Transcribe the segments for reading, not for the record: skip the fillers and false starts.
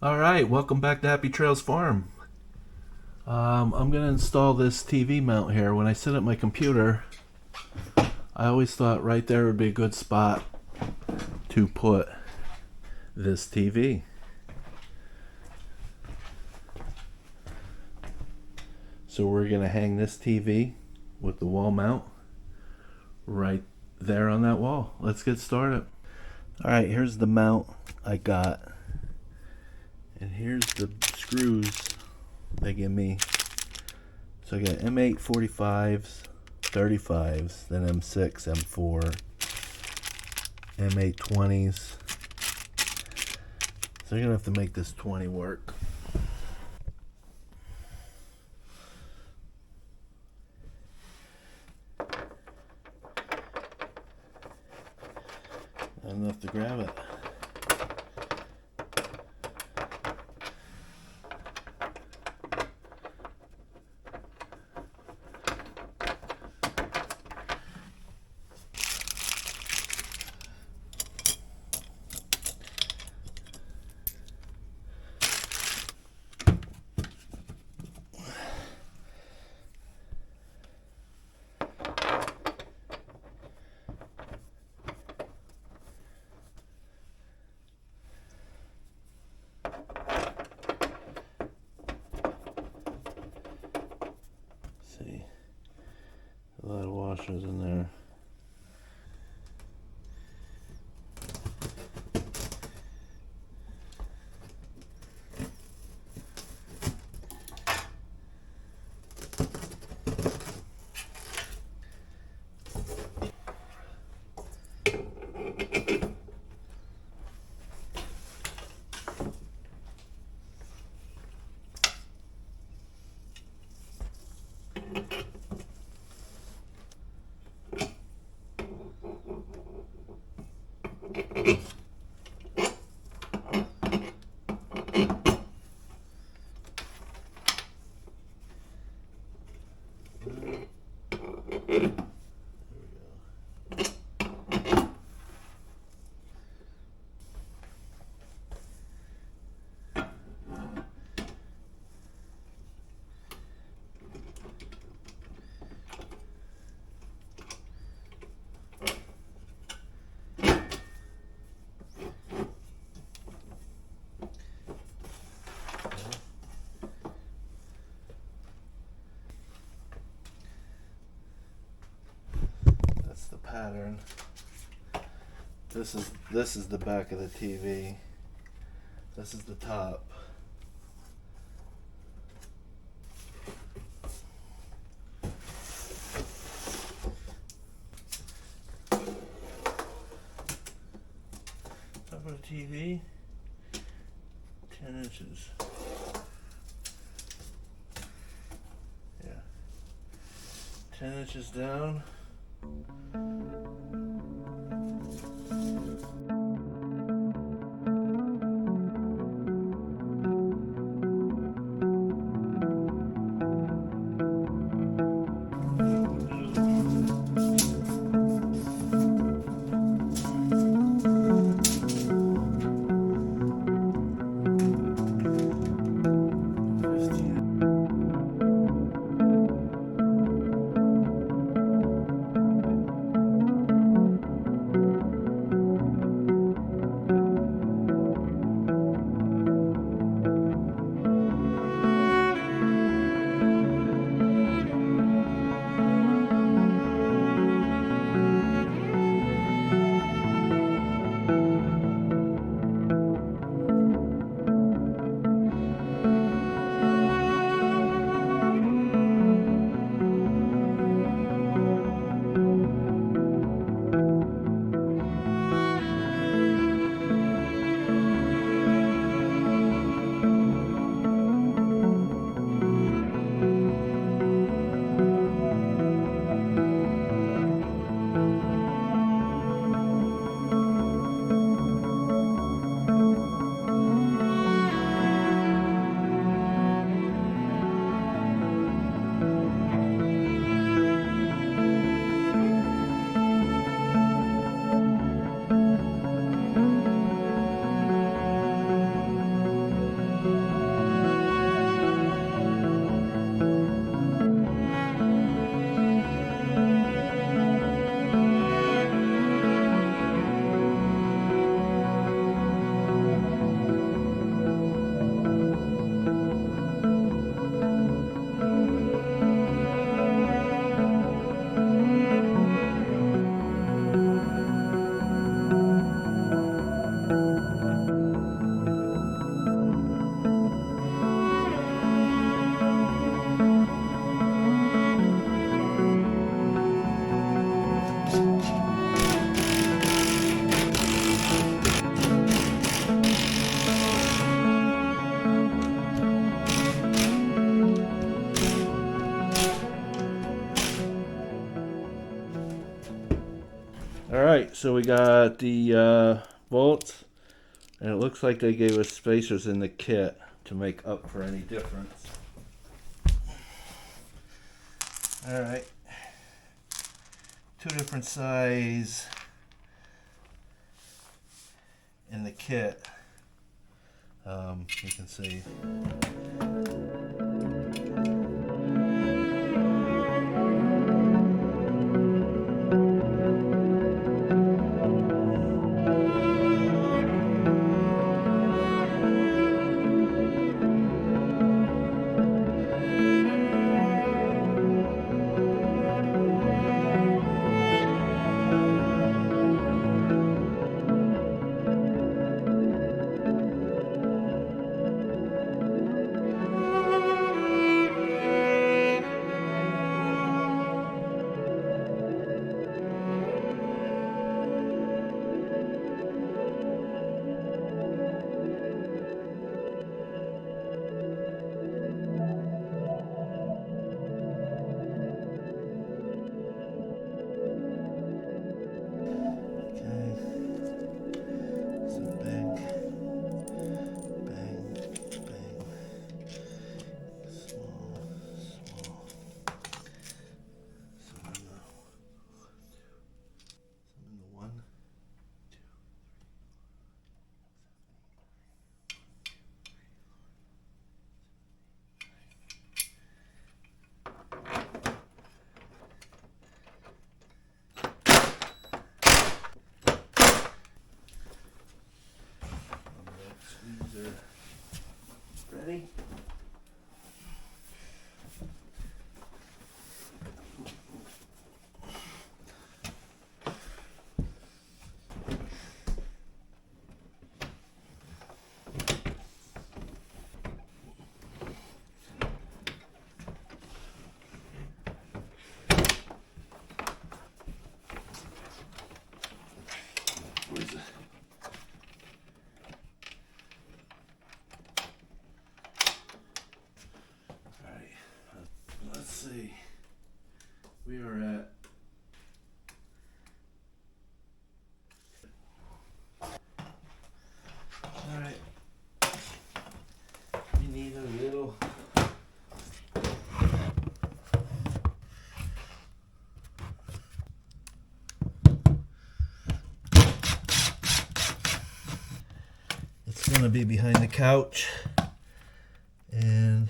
All right, welcome back to Happy Trails Farm. I'm gonna install this TV mount here. When I sit at my computer, I always thought right there would be a good spot to put this TV. So we're gonna hang this TV with the wall mount right there on that wall. Let's get started. All right, here's the mount I got. And here's the screws they give me. So I got M8 45s, 35s, then M6, M4, M8 20s. So you're gonna have to make this 20 work. Not enough to grab it. See, a lot of washers in there. That's the pattern. This is the back of the TV. This is the top. Top of the TV, 10 inches. Yeah. 10 inches down. so we got the bolts, and it looks like they gave us spacers in the kit to make up for any difference. Alright, 2 different size in the kit. You can see. Ready? Where's it? Let's see. We are at alright. We need a little it's gonna be behind the couch and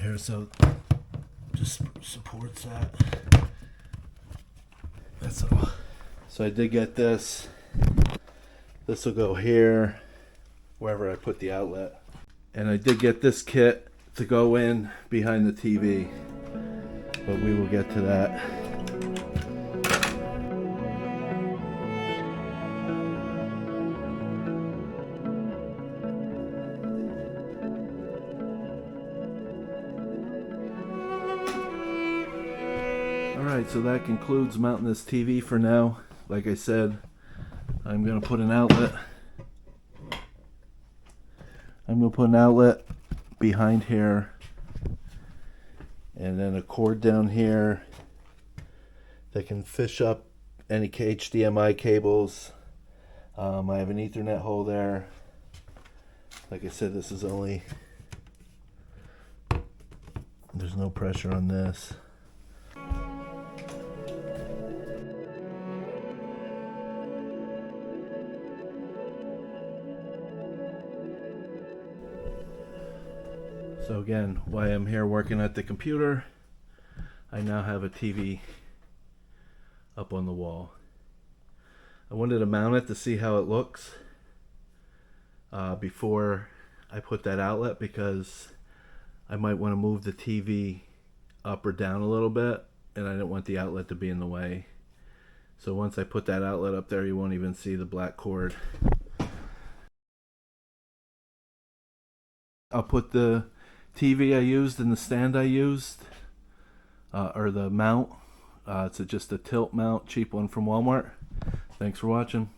here, so just supports that. That's all. So I did get this. This will go here, wherever I put the outlet. And I did get this kit to go in behind the TV, but we will get to that. Alright, so that concludes mounting this TV for now. Like I said, I'm going to put an outlet. I'm going to put an outlet behind here, and then a cord down here that can fish up any HDMI cables. I have an Ethernet hole there. Like I said, this is only, there's no pressure on this. So again, while I'm here working at the computer, I now have a TV up on the wall. I wanted to mount it to see how it looks before I put that outlet, because I might want to move the TV up or down a little bit, and I didn't want the outlet to be in the way. So once I put that outlet up there, you won't even see the black cord. I'll put the TV I used and the stand I used, or the mount. It's just a tilt mount, cheap one from Walmart. Thanks for watching.